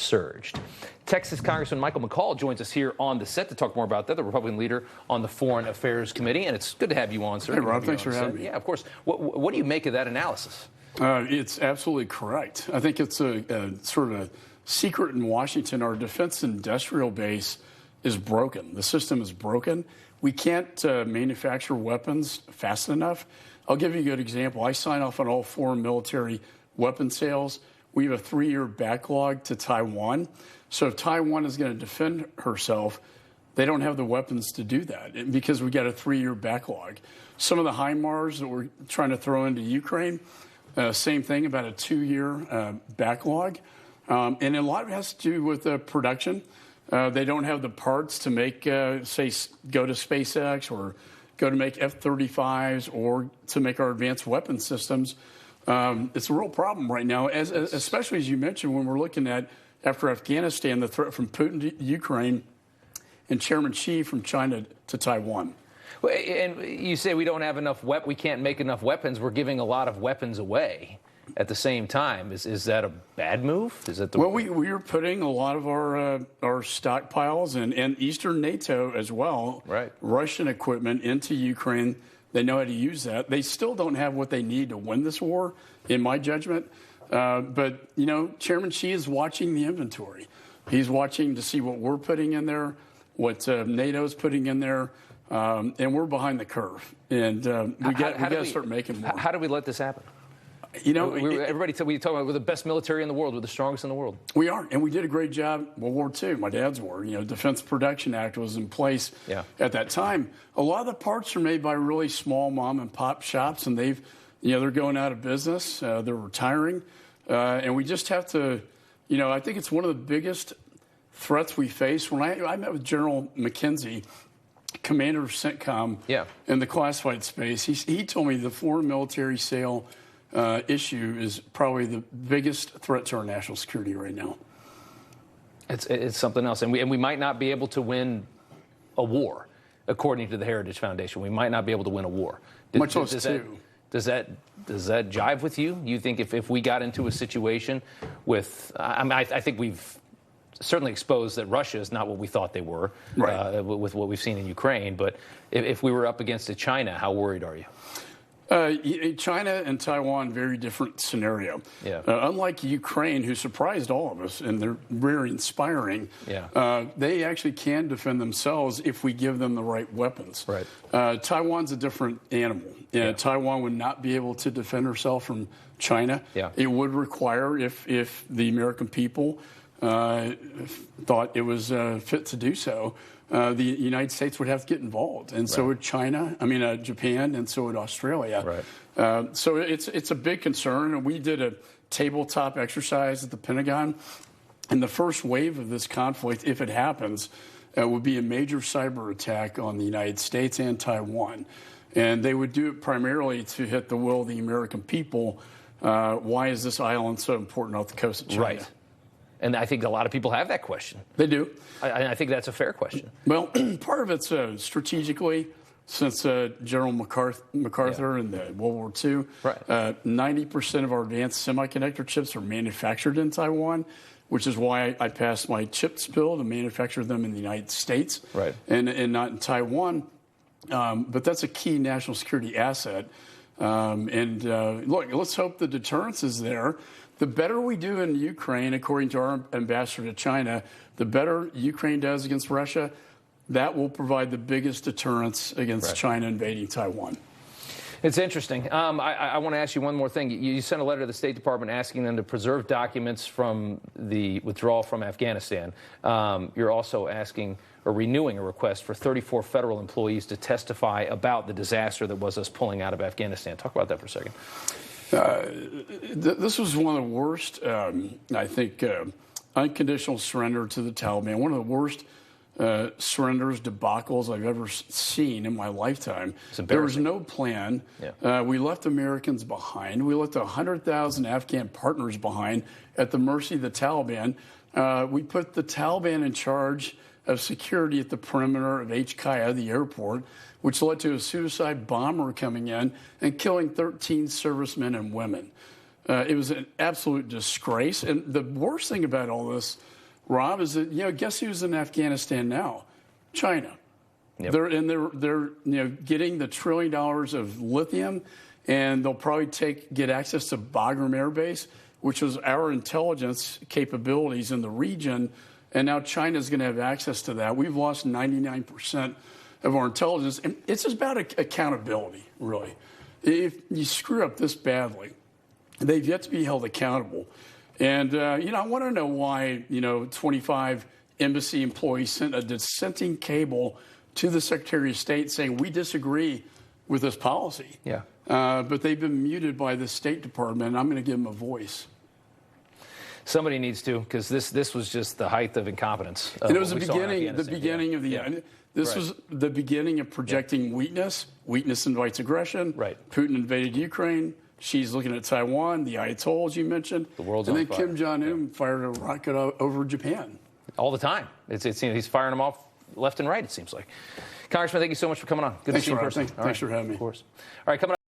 surged. Texas Congressman Michael McCaul joins us here on the set to talk more about that, the Republican leader on the Foreign Affairs Committee. And it's good to have you on, sir. Hey, Rob, thanks for having me. Yeah, of course. What do you make of that analysis? It's absolutely correct. I think it's a sort of a secret in Washington. Our defense industrial base is broken. The system is broken. We can't manufacture weapons fast enough. I'll give you a good example. I sign off on all foreign military weapon sales. We have a 3-year backlog to Taiwan. So if Taiwan is going to defend herself, they don't have the weapons to do that because we got a 3-year backlog. Some of the HIMARS that we're trying to throw into Ukraine, same thing, about a 2-year backlog. And a lot of it has to do with production. They don't have the parts to make, say, go to SpaceX or go to make F-35s or to make our advanced weapon systems. It's a real problem right now, especially as you mentioned, when we're looking at, after Afghanistan, the threat from Putin to Ukraine and Chairman Xi from China to Taiwan. Well, and you say we don't have enough we can't make enough weapons. We're giving a lot of weapons away at the same time. Is that a bad move? Is that the well, we are putting a lot of our stockpiles and Eastern NATO as well, right, Russian equipment into Ukraine. They know how to use that. They still don't have what they need to win this war, in my judgment. But, you know, Chairman Xi is watching the inventory. He's watching to see what we're putting in there, what NATO's putting in there, and we're behind the curve. And we got to start making more. How do we let this happen? You know, we talk about we're the best military in the world, we're the strongest in the world. We are, and we did a great job. World War II, my dad's war. You know, Defense Production Act was in place at that time. A lot of the parts are made by really small mom and pop shops, and they're going out of business. They're retiring, and we just have to. You know, I think it's one of the biggest threats we face. When I met with General McKenzie, commander of CENTCOM, in the classified space, he told me the foreign military sale issue is probably the biggest threat to our national security right now. It's something else, and we might not be able to win a war, according to the Heritage Foundation. We might not be able to win a war. Much less two. Does that jive with you? You think if we got into a situation with, I think we've certainly exposed that Russia is not what we thought they were, right, with what we've seen in Ukraine. But if we were up against China, how worried are you? China and Taiwan, very different scenario. Yeah. Unlike Ukraine, who surprised all of us, and they're very inspiring, they actually can defend themselves if we give them the right weapons. Right. Taiwan's a different animal. Taiwan would not be able to defend herself from China. It would require, if the American people thought it was fit to do so, the United States would have to get involved, and so would Japan, and so would Australia. Right. So it's a big concern, and we did a tabletop exercise at the Pentagon, and the first wave of this conflict, if it happens, would be a major cyber attack on the United States and Taiwan, and they would do it primarily to hit the will of the American people. Why is this island so important off the coast of China? Right. And I think a lot of people have that question. They do. I think that's a fair question. Well, part of it's strategically, since General MacArthur in the World War II, 90% of our advanced semiconductor chips are manufactured in Taiwan, which is why I passed my CHIPS bill to manufacture them in the United States and not in Taiwan. But that's a key national security asset. Look, let's hope the deterrence is there. The better we do in Ukraine, according to our ambassador to China, the better Ukraine does against Russia, that will provide the biggest deterrence against China invading Taiwan. It's interesting. I want to ask you one more thing. You sent a letter to the State Department asking them to preserve documents from the withdrawal from Afghanistan. You're also asking or renewing a request for 34 federal employees to testify about the disaster that was us pulling out of Afghanistan. Talk about that for a second. This was one of the worst, I think, unconditional surrender to the Taliban. One of the worst surrenders, debacles I've ever seen in my lifetime. There was no plan. We left Americans behind. We left 100,000 Afghan partners behind at the mercy of the Taliban. We put the Taliban in charge of security at the perimeter of HKIA, the airport, which led to a suicide bomber coming in and killing 13 servicemen and women. It was an absolute disgrace. And the worst thing about all this, Rob, is that, guess who's in Afghanistan now? China. Yep. They're getting the $1 trillion of lithium, and they'll probably get access to Bagram Air Base, which was our intelligence capabilities in the region. And now China's going to have access to that. We've lost 99% of our intelligence. And it's about accountability, really. If you screw up this badly, they've yet to be held accountable. And, I want to know why, 25 embassy employees sent a dissenting cable to the Secretary of State saying, we disagree with this policy. Yeah. But they've been muted by the State Department, and I'm going to give them a voice. Somebody needs to, because this was just the height of incompetence. And it was the beginning of the end. This Right. was the beginning of projecting weakness. Weakness invites aggression. Right. Putin invaded Ukraine. She's looking at Taiwan, the Ayatollahs you mentioned. The world's and on then fire. Kim Jong-un fired a rocket over Japan. All the time. He's firing them off left and right, it seems like. Congressman, thank you so much for coming on. Good to see you in person. Thanks for having me. Of course. All right, coming up.